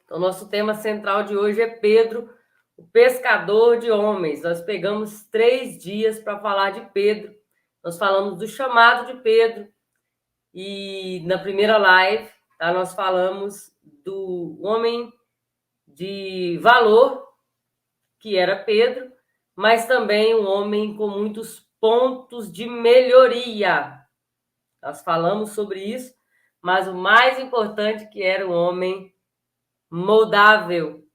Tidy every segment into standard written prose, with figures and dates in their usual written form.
Então, nosso tema central de hoje é Pedro, o pescador de homens. Nós pegamos 3 dias para falar de Pedro. Nós falamos do chamado de Pedro e na primeira live, tá, nós falamos do homem de valor, que era Pedro, mas também um homem com muitos pontos de melhoria. Nós falamos sobre isso, mas o mais importante que era um homem moldável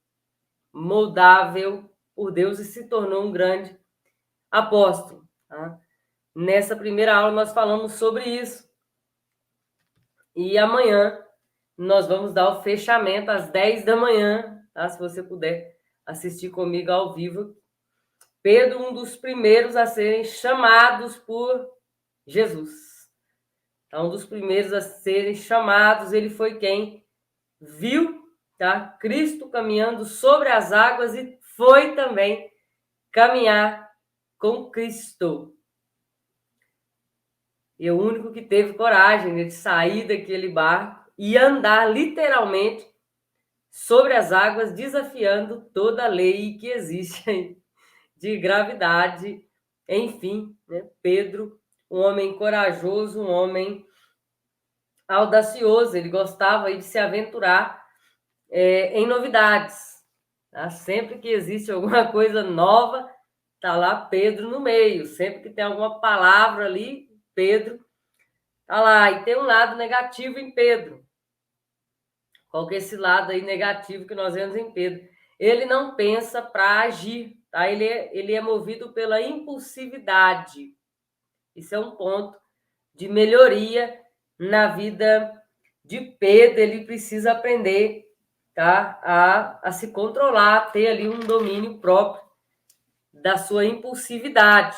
por Deus e se tornou um grande apóstolo. Tá? Nessa primeira aula nós falamos sobre isso. E amanhã nós vamos dar o fechamento às 10 da manhã, tá? Se você puder assistir comigo ao vivo. Pedro, um dos primeiros a serem chamados por Jesus. Então, um dos primeiros a serem chamados, ele foi quem viu, tá, Cristo caminhando sobre as águas e foi também caminhar com Cristo. E o único que teve coragem de sair daquele barco e andar literalmente sobre as águas, desafiando toda a lei que existe de gravidade. Enfim, né? Pedro, um homem corajoso, um homem audacioso, ele gostava de se aventurar em novidades. Tá? Sempre que existe alguma coisa nova, tá lá Pedro no meio. Sempre que tem alguma palavra ali, Pedro tá lá. E tem um lado negativo em Pedro. Qual que é esse lado aí negativo que nós vemos em Pedro? Ele não pensa para agir, tá? Ele é movido pela impulsividade. Isso é um ponto de melhoria na vida de Pedro. Ele precisa aprender, tá, a se controlar, a ter ali um domínio próprio da sua impulsividade.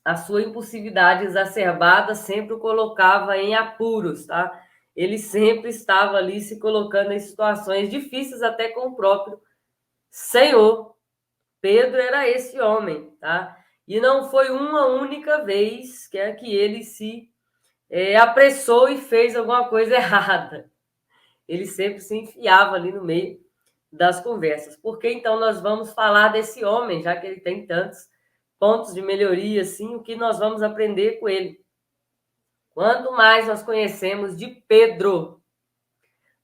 A sua impulsividade exacerbada sempre o colocava em apuros, tá? Ele sempre estava ali se colocando em situações difíceis até com o próprio Senhor. Pedro era esse homem, tá? E não foi uma única vez que ele se apressou e fez alguma coisa errada. Ele sempre se enfiava ali no meio das conversas. Por que então nós vamos falar desse homem, já que ele tem tantos pontos de melhoria, assim, o que nós vamos aprender com ele? Quanto mais nós conhecemos de Pedro,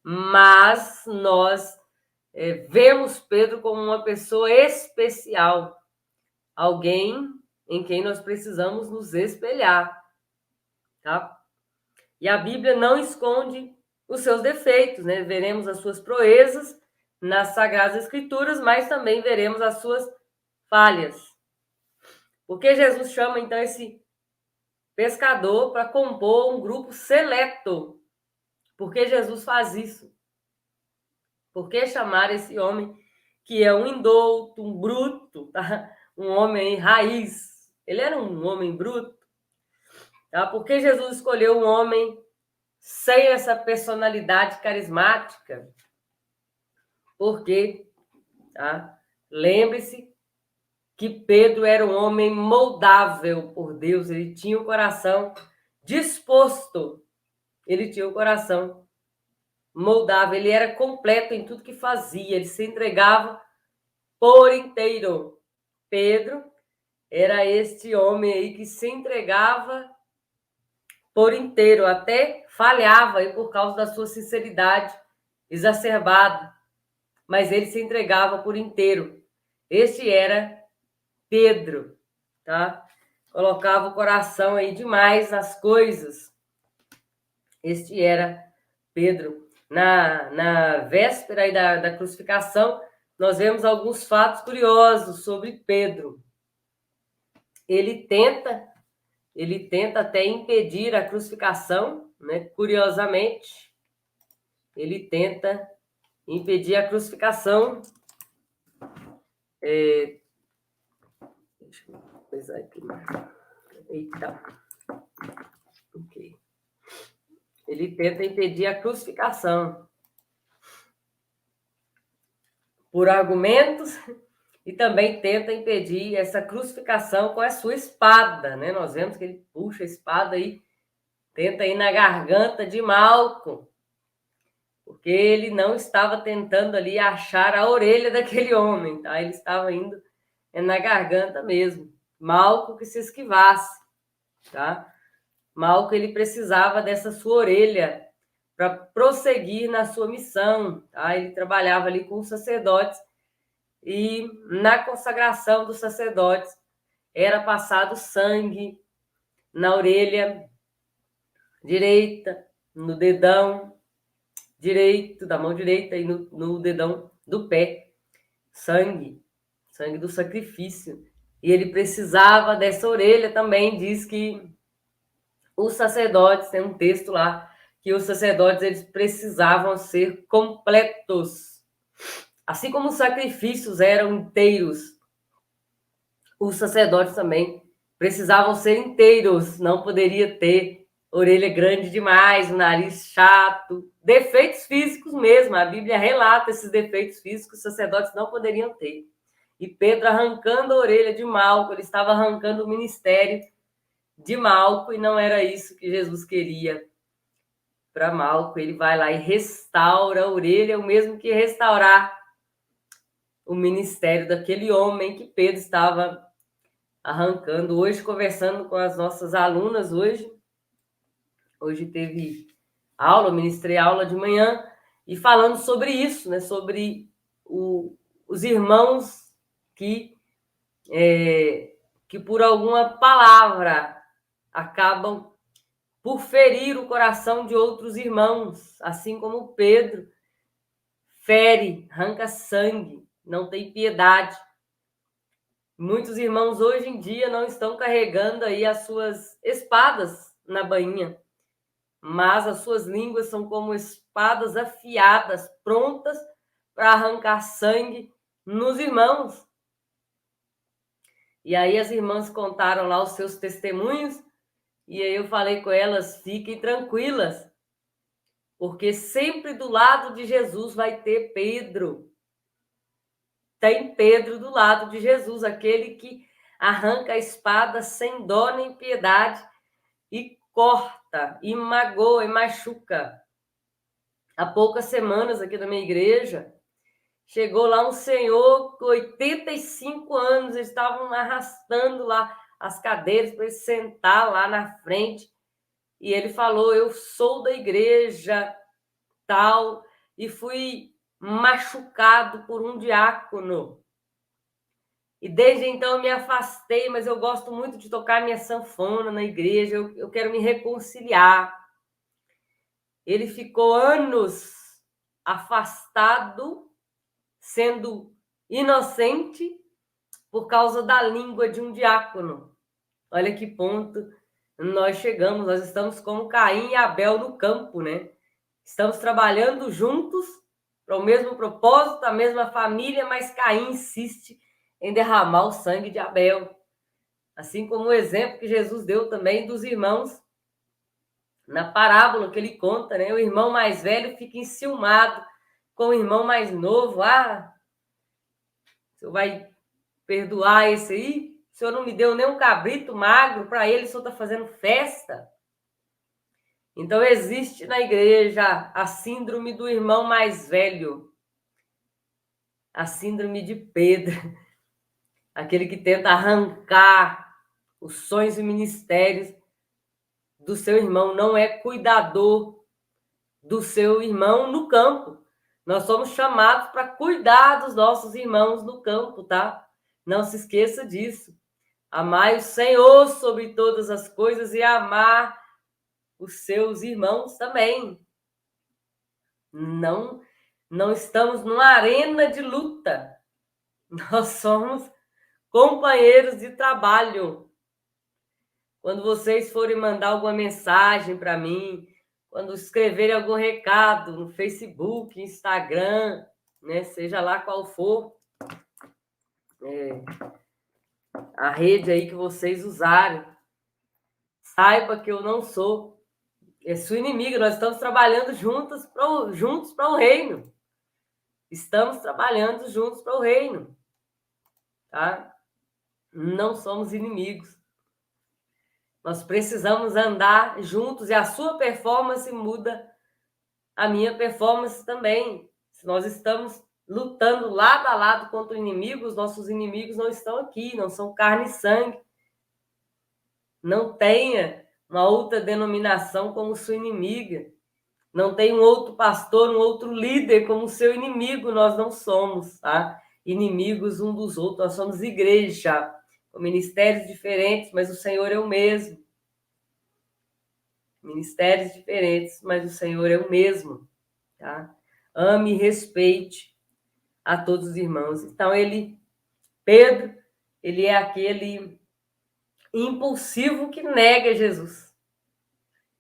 mas nós vemos Pedro como uma pessoa especial, alguém em quem nós precisamos nos espelhar, tá? E a Bíblia não esconde os seus defeitos, né? Veremos as suas proezas nas Sagradas Escrituras, mas também veremos as suas falhas. Por que Jesus chama, então, esse pescador para compor um grupo seleto? Por que Jesus faz isso? Por que chamar esse homem que é um indouto, um bruto, tá? Um homem raiz? Ele era um homem bruto. Tá? Por que Jesus escolheu um homem sem essa personalidade carismática? Porque, tá? Lembre-se que Pedro era um homem moldável por Deus, ele tinha o coração disposto, ele tinha o coração moldável, ele era completo em tudo que fazia, ele se entregava por inteiro. Pedro era este homem aí que se entregava por inteiro, até falhava aí por causa da sua sinceridade exacerbada, mas ele se entregava por inteiro. Este era Pedro, tá? Colocava o coração aí demais nas coisas. Este era Pedro. Na véspera aí da crucificação, nós vemos alguns fatos curiosos sobre Pedro. Ele tenta até impedir a crucificação, né? Curiosamente, ele tenta impedir a crucificação. Deixa eu pesar aqui. Eita. Ok. Ele tenta impedir a crucificação por argumentos e também tenta impedir essa crucificação com a sua espada, né? Nós vemos que ele puxa a espada e tenta ir na garganta de Malco. porque ele não estava tentando ali achar a orelha daquele homem, tá? Ele estava indo na garganta mesmo. Malco que se esquivasse, tá? Malco, ele precisava dessa sua orelha para prosseguir na sua missão, tá? Ele trabalhava ali com os sacerdotes e na consagração dos sacerdotes era passado sangue na orelha direita, no dedão direito, da mão direita e no dedão do pé. Sangue do sacrifício. E ele precisava dessa orelha também. Diz que os sacerdotes, tem um texto lá, que os sacerdotes eles precisavam ser completos. Assim como os sacrifícios eram inteiros, os sacerdotes também precisavam ser inteiros. Não poderia ter orelha grande demais, o nariz chato, defeitos físicos mesmo. A Bíblia relata esses defeitos físicos que os sacerdotes não poderiam ter. E Pedro arrancando a orelha de Malco, ele estava arrancando o ministério de Malco, e não era isso que Jesus queria para Malco. Ele vai lá e restaura a orelha, o mesmo que restaurar o ministério daquele homem que Pedro estava arrancando. Hoje, conversando com as nossas alunas, hoje teve aula, ministrei aula de manhã, e falando sobre isso, né? Sobre os irmãos que por alguma palavra acabam por ferir o coração de outros irmãos, assim como Pedro fere, arranca sangue, não tem piedade. Muitos irmãos hoje em dia não estão carregando aí as suas espadas na bainha, mas as suas línguas são como espadas afiadas, prontas para arrancar sangue nos irmãos. E aí as irmãs contaram lá os seus testemunhos, e aí eu falei com elas: fiquem tranquilas, porque sempre do lado de Jesus vai ter Pedro. Tem Pedro do lado de Jesus, aquele que arranca a espada sem dó nem piedade e corta, e magoa, e machuca. Há poucas semanas aqui na minha igreja, chegou lá um senhor com 85 anos, eles estavam arrastando lá as cadeiras para ele sentar lá na frente, e ele falou: eu sou da igreja tal, e fui machucado por um diácono. E desde então eu me afastei, mas eu gosto muito de tocar minha sanfona na igreja, eu quero me reconciliar. Ele ficou anos afastado, sendo inocente, por causa da língua de um diácono. Olha que ponto nós chegamos, nós estamos como Caim e Abel no campo, né? Estamos trabalhando juntos para o mesmo propósito, a mesma família, mas Caim insiste em derramar o sangue de Abel. Assim como o exemplo que Jesus deu também dos irmãos na parábola que ele conta, né? O irmão mais velho fica enciumado com o irmão mais novo. Ah, o senhor vai perdoar esse aí? O senhor não me deu nem um cabrito magro para ele, o senhor está fazendo festa? Então, existe na igreja a síndrome do irmão mais velho, a síndrome de Pedro, aquele que tenta arrancar os sonhos e ministérios do seu irmão, não é cuidador do seu irmão no campo. Nós somos chamados para cuidar dos nossos irmãos no campo, tá? Não se esqueça disso. Amai o Senhor sobre todas as coisas e amar os seus irmãos também. Não estamos numa arena de luta. Nós somos companheiros de trabalho. Quando vocês forem mandar alguma mensagem para mim, quando escreverem algum recado no Facebook, Instagram, né, seja lá qual for a rede aí que vocês usarem, saiba que eu não sou sua inimiga. Nós estamos trabalhando juntos para o reino. Estamos trabalhando juntos para o reino, tá? Não somos inimigos. Nós precisamos andar juntos, e a sua performance muda a minha performance também. Se nós estamos lutando lado a lado contra o inimigo, os nossos inimigos não estão aqui, não são carne e sangue. Não tenha uma outra denominação como sua inimiga. Não tem um outro pastor, um outro líder como seu inimigo. Nós não somos, tá? Inimigos um dos outros. Nós somos igreja, com ministérios diferentes, mas o Senhor é o mesmo. Ministérios diferentes, mas o Senhor é o mesmo, tá? Ame e respeite a todos os irmãos. Então, Pedro, ele é aquele impulsivo que nega Jesus.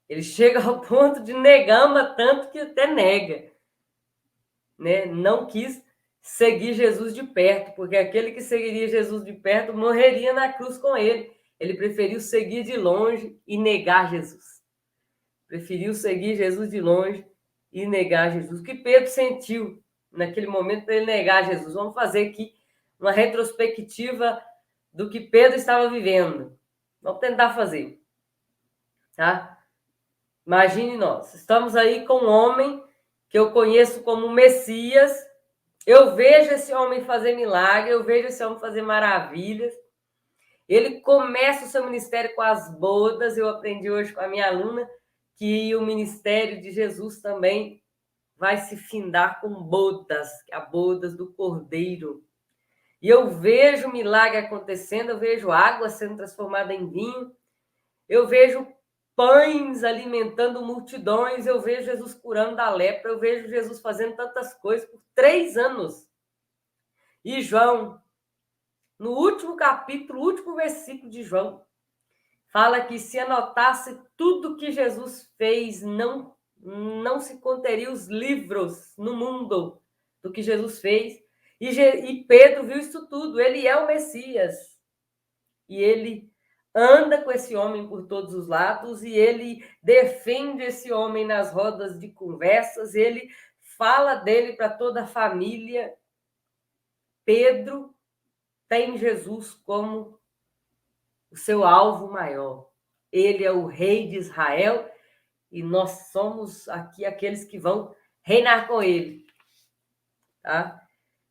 Ele chega ao ponto de negar, tanto que até nega, né? Não quis seguir Jesus de perto, porque aquele que seguiria Jesus de perto morreria na cruz com ele. Ele preferiu seguir de longe e negar Jesus. Preferiu seguir Jesus de longe e negar Jesus. O que Pedro sentiu naquele momento para ele negar Jesus? Vamos fazer aqui uma retrospectiva do que Pedro estava vivendo. Vamos tentar fazer, tá? Imagine nós, estamos aí com um homem que eu conheço como Messias, eu vejo esse homem fazer milagre, eu vejo esse homem fazer maravilhas, ele começa o seu ministério com as bodas, eu aprendi hoje com a minha aluna que o ministério de Jesus também vai se findar com bodas, a bodas do Cordeiro. E eu vejo milagre acontecendo, eu vejo água sendo transformada em vinho, eu vejo pães alimentando multidões, eu vejo Jesus curando da lepra, eu vejo Jesus fazendo tantas coisas por 3 anos. E João, no último capítulo, último versículo de João, fala que se anotasse tudo que Jesus fez, não se conteria os livros no mundo do que Jesus fez. E Pedro viu isso tudo, ele é o Messias. E ele anda com esse homem por todos os lados, e ele defende esse homem nas rodas de conversas, ele fala dele para toda a família. Pedro tem Jesus como o seu alvo maior. Ele é o rei de Israel e nós somos aqui aqueles que vão reinar com ele. Tá?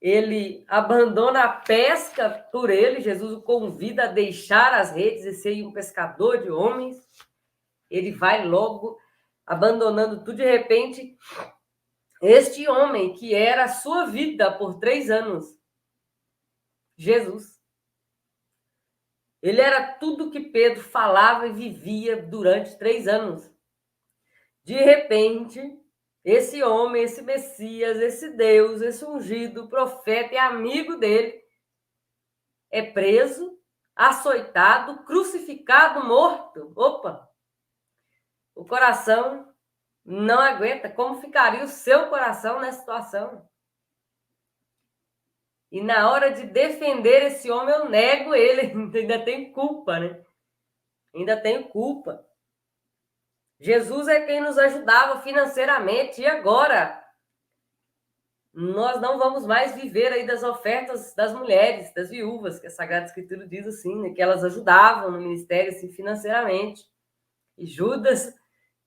Ele abandona a pesca por ele, Jesus o convida a deixar as redes e ser um pescador de homens. Ele vai logo abandonando tudo. De repente, este homem que era a sua vida por 3 anos, Jesus, ele era tudo que Pedro falava e vivia durante 3 anos. De repente, esse homem, esse Messias, esse Deus, esse ungido, profeta e amigo dele, é preso, açoitado, crucificado, morto. Opa! O coração não aguenta. Como ficaria o seu coração nessa situação? E na hora de defender esse homem, eu nego ele. Ainda tenho culpa, né? Ainda tenho culpa. Jesus é quem nos ajudava financeiramente. E agora? Nós não vamos mais viver aí das ofertas das mulheres, das viúvas, que a Sagrada Escritura diz assim, né? Que elas ajudavam no ministério assim, financeiramente. E Judas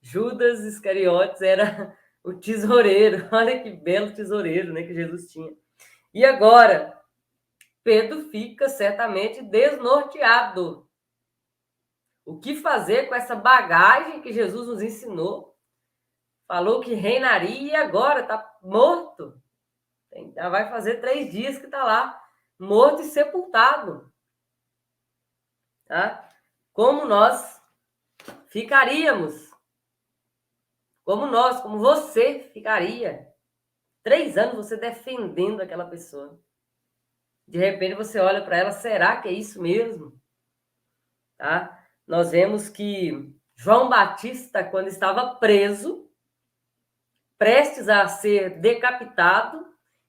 Iscariotes era o tesoureiro. Olha que belo tesoureiro, né, que Jesus tinha. E agora, Pedro fica certamente desnorteado. O que fazer com essa bagagem que Jesus nos ensinou? Falou que reinaria e agora está morto. Já vai fazer 3 dias que está lá, morto e sepultado. Tá? Como nós ficaríamos? Como você ficaria? 3 anos você defendendo aquela pessoa. De repente você olha para ela, será que é isso mesmo? Tá? Nós vemos que João Batista, quando estava preso, prestes a ser decapitado,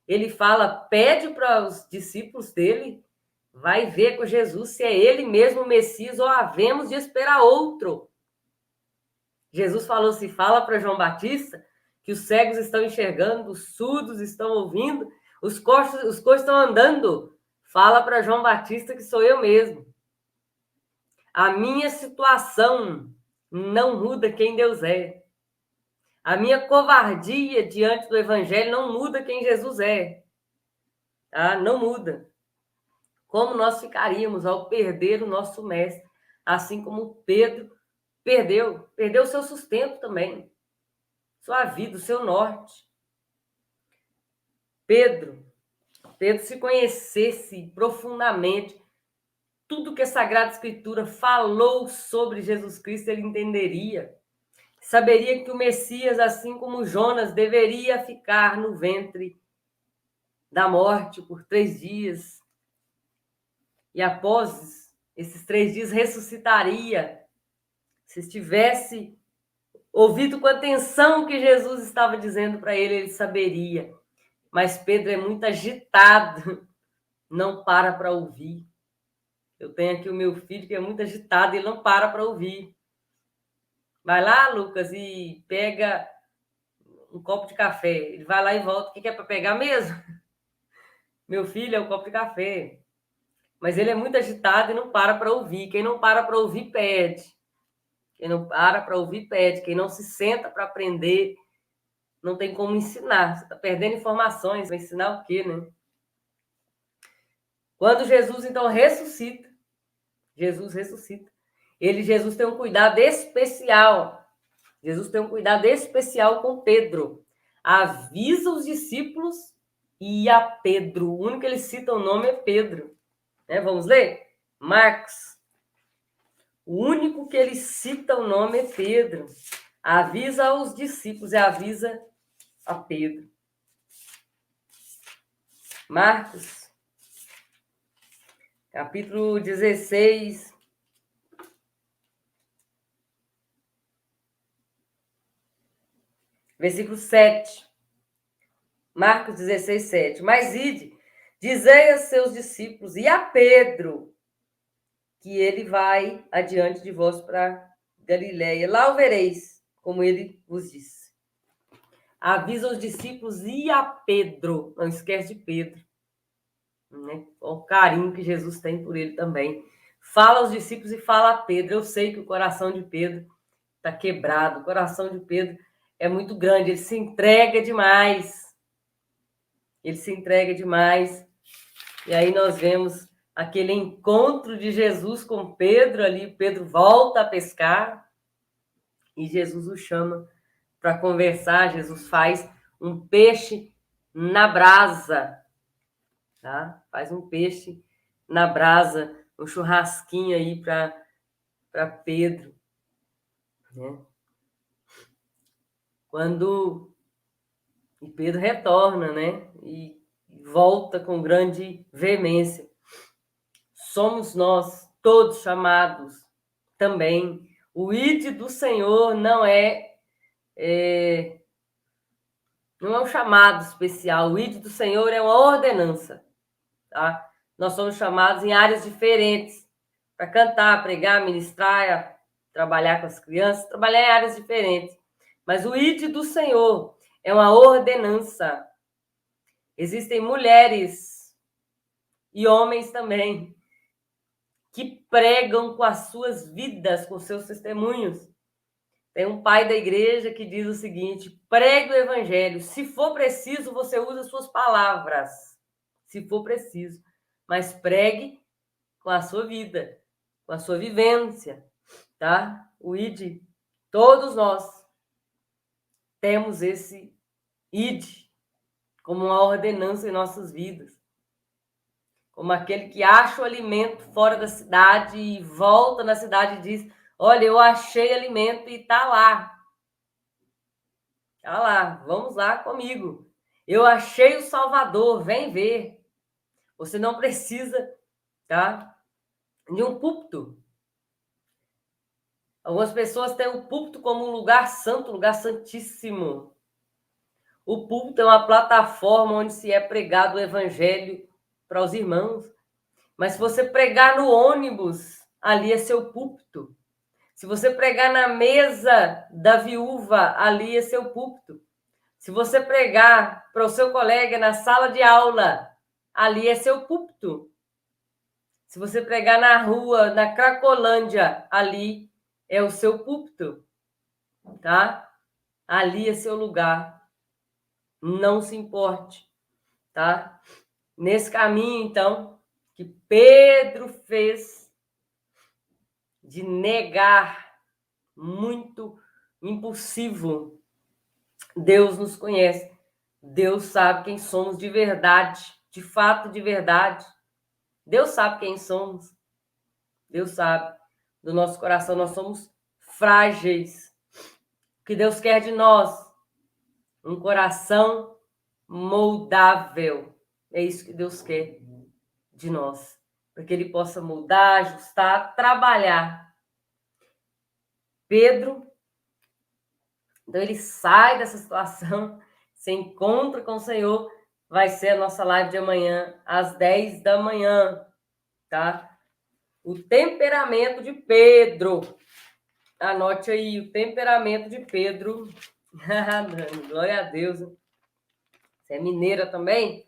ele fala, pede para os discípulos dele, vai ver com Jesus se é ele mesmo o Messias ou havemos de esperar outro. Jesus falou assim, fala para João Batista que os cegos estão enxergando, os surdos estão ouvindo, os coxos estão andando. Fala para João Batista que sou eu mesmo. A minha situação não muda quem Deus é. A minha covardia diante do evangelho não muda quem Jesus é. Tá? Não muda. Como nós ficaríamos ao perder o nosso mestre, assim como Pedro perdeu o seu sustento também, sua vida, o seu norte. Pedro, se conhecesse profundamente tudo que a Sagrada Escritura falou sobre Jesus Cristo, ele entenderia. Saberia que o Messias, assim como Jonas, deveria ficar no ventre da morte por 3 dias. E após esses 3 dias ressuscitaria. Se estivesse ouvido com atenção o que Jesus estava dizendo para ele, ele saberia. Mas Pedro é muito agitado, não para ouvir. Eu tenho aqui o meu filho que é muito agitado, ele não para ouvir. Vai lá, Lucas, e pega um copo de café. Ele vai lá e volta. O que é para pegar mesmo? Meu filho é um copo de café. Mas ele é muito agitado e não para ouvir. Quem não para ouvir, perde. Quem não para ouvir, perde. Quem não se senta para aprender, não tem como ensinar. Você está perdendo informações. Vai ensinar o quê, né? Quando Jesus, então, ressuscita, Jesus tem um cuidado especial. Jesus tem um cuidado especial com Pedro. Avisa os discípulos e a Pedro. O único que ele cita o nome é Pedro. Vamos ler? Marcos. O único que ele cita o nome é Pedro. Avisa aos discípulos e avisa a Pedro. Marcos, capítulo 16. Versículo 7. Marcos 16, 7. Mas ide, dizei a seus discípulos e a Pedro que ele vai adiante de vós para Galiléia. Lá o vereis, como ele vos disse. Avisa os discípulos e a Pedro. Não esquece de Pedro. Né? O carinho que Jesus tem por ele também. Fala aos discípulos e fala a Pedro. Eu sei que o coração de Pedro está quebrado. O coração de Pedro é muito grande. Ele se entrega demais. E aí nós vemos aquele encontro de Jesus com Pedro ali. Pedro volta a pescar e Jesus o chama para conversar. Jesus faz um peixe na brasa, tá? Faz um peixe na brasa, um churrasquinho aí para Pedro, né? E Pedro retorna, né? E volta com grande veemência. Somos nós todos chamados também. O ide do Senhor não é um chamado especial. O ide do Senhor é uma ordenança, tá? Nós somos chamados em áreas diferentes para cantar, pregar, ministrar, trabalhar com as crianças, trabalhar em áreas diferentes. Mas o ide do Senhor é uma ordenança. Existem mulheres e homens também que pregam com as suas vidas, com seus testemunhos. Tem um pai da igreja que diz o seguinte: pregue o evangelho. Se for preciso, você usa suas palavras. Se for preciso. Mas pregue com a sua vida, com a sua vivência, tá? O id, todos nós temos esse id como uma ordenança em nossas vidas. Como aquele que acha o alimento fora da cidade e volta na cidade e diz: olha, eu achei alimento e está lá. Está lá, vamos lá comigo. Eu achei o Salvador, vem ver. Você não precisa, tá, de um púlpito. Algumas pessoas têm o púlpito como um lugar santo, um lugar santíssimo. O púlpito é uma plataforma onde se é pregado o evangelho para os irmãos. Mas se você pregar no ônibus, ali é seu púlpito. Se você pregar na mesa da viúva, ali é seu púlpito. Se você pregar para o seu colega na sala de aula, ali é seu púlpito. Se você pregar na rua, na Cracolândia, ali é o seu púlpito, tá? ali é seu lugar. Não se importe, tá? Nesse caminho, então, que Pedro fez de negar, muito impulsivo, Deus nos conhece. Deus sabe quem somos de verdade, de fato, de verdade. Deus sabe quem somos. Deus sabe do nosso coração. Nós somos frágeis. O que Deus quer de nós? Um coração moldável. É isso que Deus quer de nós. Para que Ele possa moldar, ajustar, trabalhar. Pedro, então ele sai dessa situação, se encontra com o Senhor. Vai ser a nossa live de amanhã, às 10 da manhã, tá? O temperamento de Pedro. Anote aí, o temperamento de Pedro. Glória a Deus. Você é mineira também?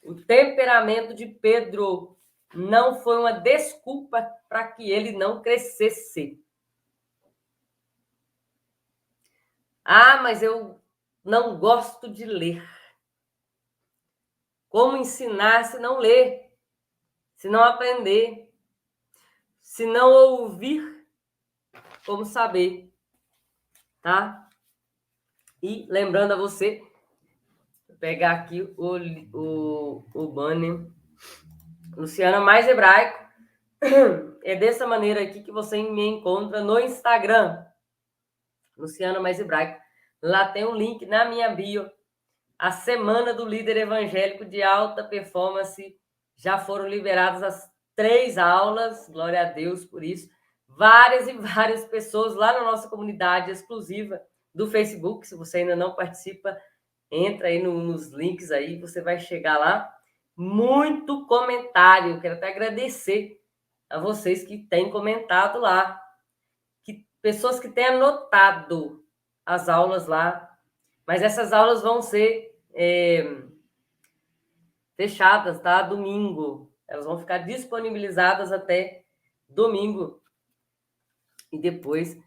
O temperamento de Pedro não foi uma desculpa para que ele não crescesse. Ah, mas eu não gosto de ler. Como ensinar se não ler? Se não aprender? Se não ouvir? Como saber? Tá? E lembrando a você, vou pegar aqui o banner. Luciana Mais Hebraico. É dessa maneira aqui que você me encontra no Instagram. Luciana Mais Hebraico. Lá tem um link na minha bio. A Semana do Líder Evangélico de Alta Performance. Já foram liberadas as 3 aulas. Glória a Deus por isso. Várias e várias pessoas lá na nossa comunidade exclusiva do Facebook. Se você ainda não participa, entra aí nos links aí, você vai chegar lá. Muito comentário. Quero até agradecer a vocês que têm comentado lá. Pessoas que têm anotado as aulas lá. Mas essas aulas vão ser fechadas, tá? Domingo. Elas vão ficar disponibilizadas até domingo. E depois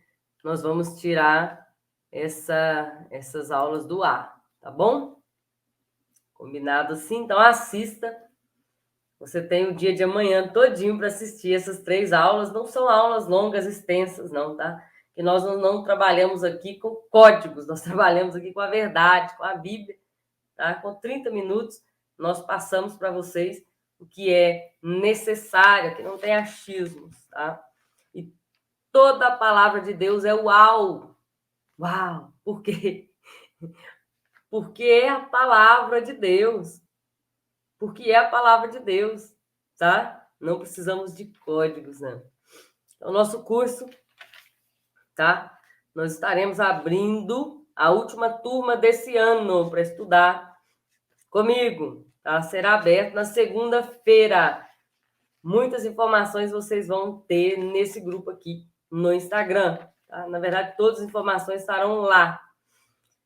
nós vamos tirar essas aulas do ar, tá bom? Combinado assim? Então assista. Você tem o dia de amanhã todinho para assistir essas 3 aulas. Não são aulas longas, extensas, não, tá? Que nós não trabalhamos aqui com códigos, nós trabalhamos aqui com a verdade, com a Bíblia, tá? Com 30 minutos, nós passamos para vocês o que é necessário, que não tem achismos, tá? E toda a palavra de Deus é uau! Uau! Por quê? Porque é a palavra de Deus. Porque é a palavra de Deus, tá? Não precisamos de códigos, né? Então, nosso curso, tá? Nós estaremos abrindo a última turma desse ano para estudar comigo, tá? Será aberto na segunda-feira. Muitas informações vocês vão ter nesse grupo aqui no Instagram, tá? Na verdade, todas as informações estarão lá.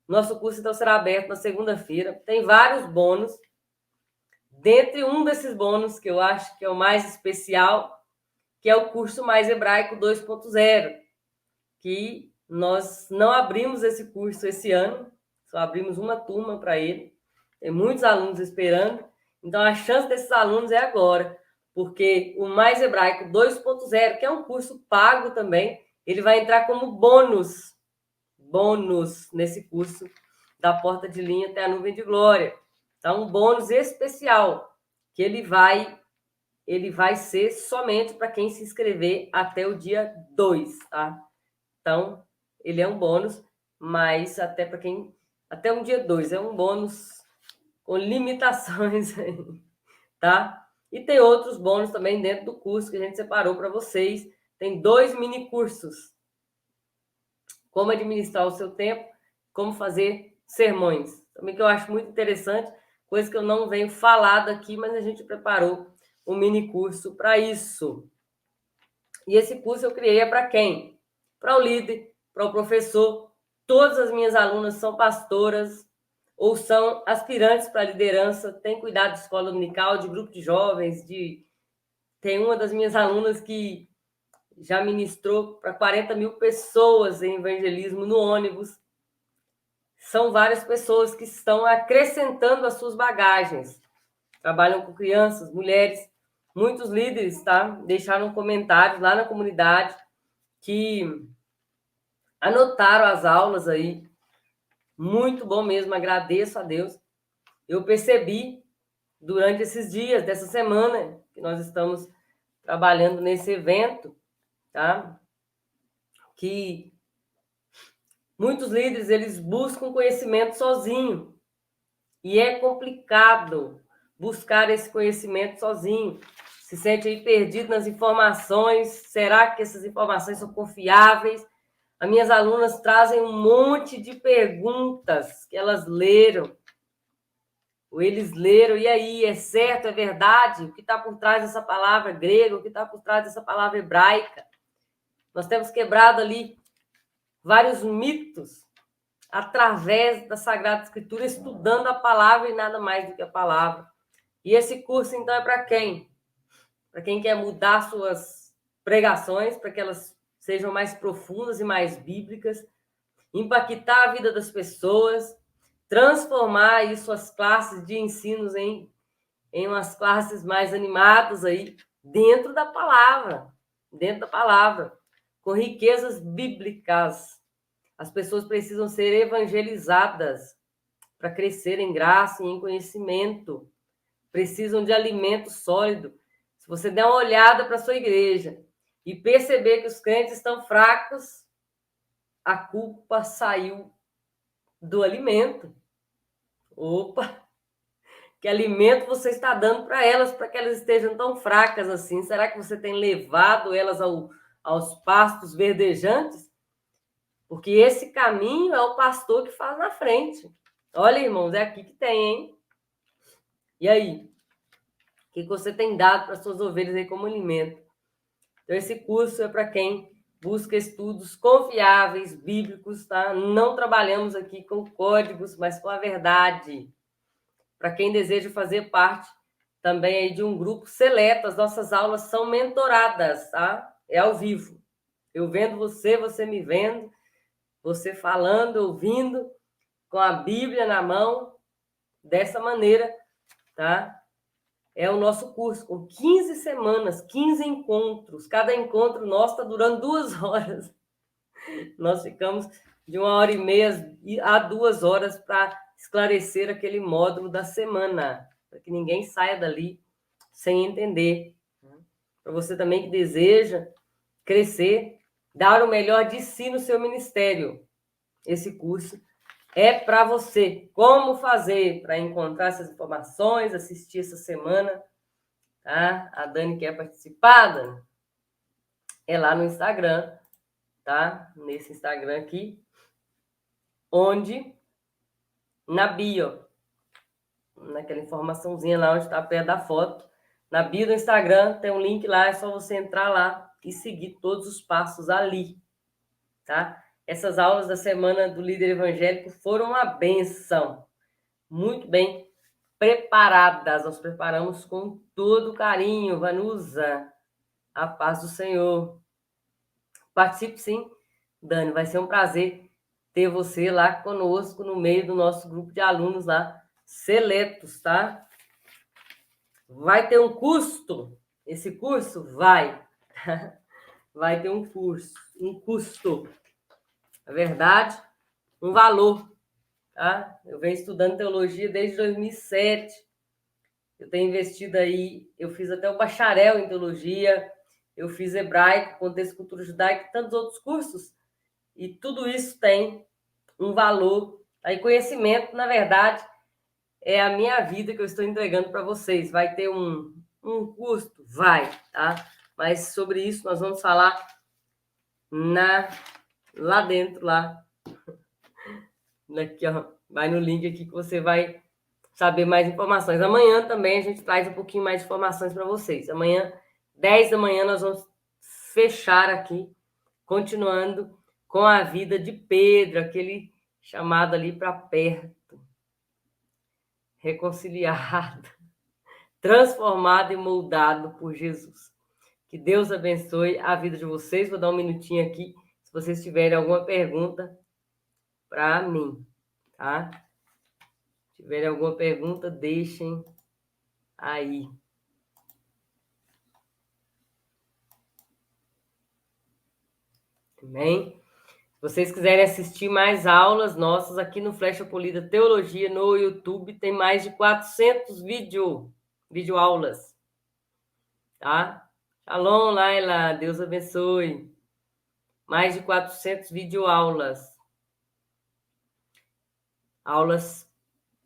Nosso curso, então, será aberto na segunda-feira. Tem vários bônus. Dentre um desses bônus, que eu acho que é o mais especial, que é o curso Mais Hebraico 2.0, que nós não abrimos esse curso esse ano, só abrimos uma turma para ele. Tem muitos alunos esperando, então a chance desses alunos é agora, porque o Mais Hebraico 2.0, que é um curso pago também, ele vai entrar como bônus nesse curso da Porta de Linha até a Nuvem de Glória. Então, um bônus especial, que ele vai ser somente para quem se inscrever até o dia 2, tá? Então, ele é um bônus, mas até para quem... Até um dia 2, é um bônus com limitações, tá? E tem outros bônus também dentro do curso que a gente separou para vocês. Tem 2 mini cursos. Como administrar o seu tempo, como fazer sermões. Também que eu acho muito interessante, coisa que eu não venho falado aqui, mas a gente preparou um mini curso para isso. E esse curso eu criei para quem? Para o líder, para o professor. Todas as minhas alunas são pastoras ou são aspirantes para liderança, têm cuidado de escola dominical, de grupo de jovens, tem uma das minhas alunas que já ministrou para 40 mil pessoas em evangelismo no ônibus. são várias pessoas que estão acrescentando as suas bagagens. Trabalham com crianças, mulheres. Muitos líderes, tá? Deixaram comentários lá na comunidade que anotaram as aulas aí. Muito bom mesmo, agradeço a Deus. Eu percebi durante esses dias, dessa semana, que nós estamos trabalhando nesse evento, tá? Que muitos líderes, eles buscam conhecimento sozinho. E é complicado buscar esse conhecimento sozinho. Se sente aí perdido nas informações. Será que essas informações são confiáveis? As minhas alunas trazem um monte de perguntas que elas leram. Ou eles leram, e aí, é certo, é verdade? O que está por trás dessa palavra grega? O que está por trás dessa palavra hebraica? Nós temos quebrado ali vários mitos através da Sagrada Escritura, estudando a palavra e nada mais do que a palavra. E esse curso, então, é para quem? Para quem quer mudar suas pregações, para que elas sejam mais profundas e mais bíblicas, impactar a vida das pessoas, transformar aí suas classes de ensinos em umas classes mais animadas aí, dentro da palavra, com riquezas bíblicas. As pessoas precisam ser evangelizadas para crescer em graça e em conhecimento. Precisam de alimento sólido. Se você der uma olhada para a sua igreja e perceber que os crentes estão fracos, a culpa saiu do alimento. Opa! Que alimento você está dando para elas, para que elas estejam tão fracas assim? Será que você tem levado elas aos pastos verdejantes? Porque esse caminho é o pastor que faz na frente. Olha, irmãos, é aqui que tem, hein? E aí? O que você tem dado para suas ovelhas aí como alimento? Então, esse curso é para quem busca estudos confiáveis, bíblicos, tá? Não trabalhamos aqui com códigos, mas com a verdade. Para quem deseja fazer parte também aí de um grupo seleto, as nossas aulas são mentoradas, tá? É ao vivo. Eu vendo você, você me vendo, você falando, ouvindo, com a Bíblia na mão, dessa maneira, tá? É o nosso curso, com 15 semanas, 15 encontros. Cada encontro nosso está durando 2 horas. Nós ficamos de 1h30 a 2 horas para esclarecer aquele módulo da semana, para que ninguém saia dali sem entender. Para você também que deseja crescer, dar o melhor de si no seu ministério. Esse curso é para você. Como fazer para encontrar essas informações, assistir essa semana, tá? A Dani quer participar, Dani? É lá no Instagram, tá? Nesse Instagram aqui, onde na bio, naquela informaçãozinha lá onde está a pé da foto, na bio do Instagram tem um link lá, é só você entrar lá e seguir todos os passos ali, tá? Essas aulas da semana do líder evangélico foram uma benção, muito bem preparadas. Nós preparamos com todo carinho, Vanusa, a paz do Senhor. Participe sim, Dani, vai ser um prazer ter você lá conosco no meio do nosso grupo de alunos lá, seletos, tá? Vai ter um custo, esse curso? Vai. Vai ter um custo, é verdade, um valor, tá? Eu venho estudando teologia desde 2007, eu tenho investido aí, eu fiz até o bacharel em teologia, eu fiz hebraico, contexto cultura judaica e tantos outros cursos, e tudo isso tem um valor. Aí conhecimento, na verdade, é a minha vida que eu estou entregando para vocês. Vai ter um custo? Vai, tá? Mas sobre isso nós vamos falar lá dentro, lá. Aqui, ó. Vai no link aqui que você vai saber mais informações. Amanhã também a gente traz um pouquinho mais de informações para vocês. Amanhã, 10 da manhã, nós vamos fechar aqui, continuando com a vida de Pedro, aquele chamado ali para perto, reconciliado, transformado e moldado por Jesus. Que Deus abençoe a vida de vocês. Vou dar um minutinho aqui, se vocês tiverem alguma pergunta para mim, tá? Se tiverem alguma pergunta, deixem aí. Também. Se vocês quiserem assistir mais aulas nossas aqui no Flecha Polida Teologia no YouTube, tem mais de 400 videoaulas, tá? Shalom, Laila, Deus abençoe. Mais de 400 videoaulas. Aulas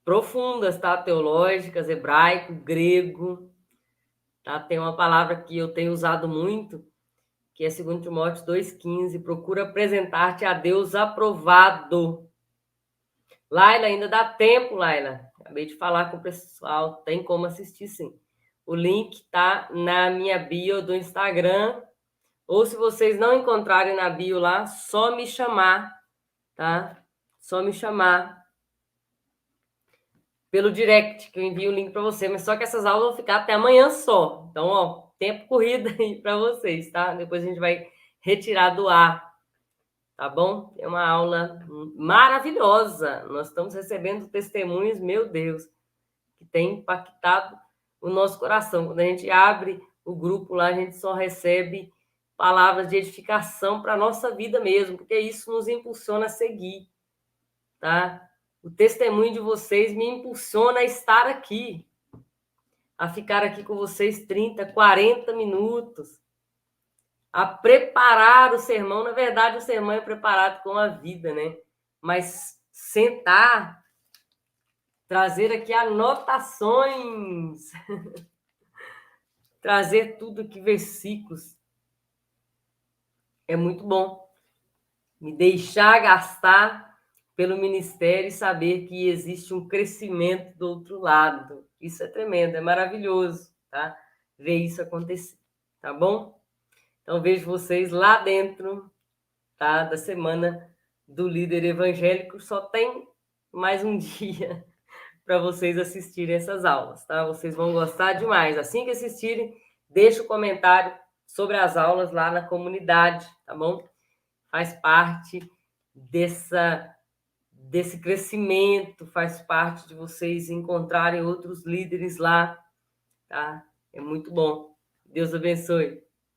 profundas, tá? Teológicas, hebraico, grego, tá? Tem uma palavra que eu tenho usado muito, que é 2 Timóteo 2,15, procura apresentar-te a Deus aprovado. Laila, ainda dá tempo, Laila. Acabei de falar com o pessoal, tem como assistir sim. O link tá na minha bio do Instagram, ou se vocês não encontrarem na bio lá, só me chamar, tá? Só me chamar pelo direct, que eu envio o link para você, mas só que essas aulas vão ficar até amanhã só. Então, ó, tempo corrido aí para vocês, tá? Depois a gente vai retirar do ar, tá bom? É uma aula maravilhosa. Nós estamos recebendo testemunhos, meu Deus, que tem impactado o nosso coração. Quando a gente abre o grupo lá, a gente só recebe palavras de edificação para a nossa vida mesmo, porque isso nos impulsiona a seguir, tá? O testemunho de vocês me impulsiona a estar aqui, a ficar aqui com vocês 30, 40 minutos, a preparar o sermão. Na verdade, o sermão é preparado com a vida, né? Mas sentar, trazer aqui anotações, trazer tudo aqui, versículos, é muito bom. Me deixar gastar pelo ministério e saber que existe um crescimento do outro lado. Isso é tremendo, é maravilhoso, tá? Ver isso acontecer, tá bom? Então, vejo vocês lá dentro, tá? Da semana do líder evangélico. Só tem mais um dia para vocês assistirem essas aulas, tá? Vocês vão gostar demais. Assim que assistirem, deixa o comentário sobre as aulas lá na comunidade, tá bom? Faz parte desse crescimento, faz parte de vocês encontrarem outros líderes lá, tá? É muito bom. Deus abençoe.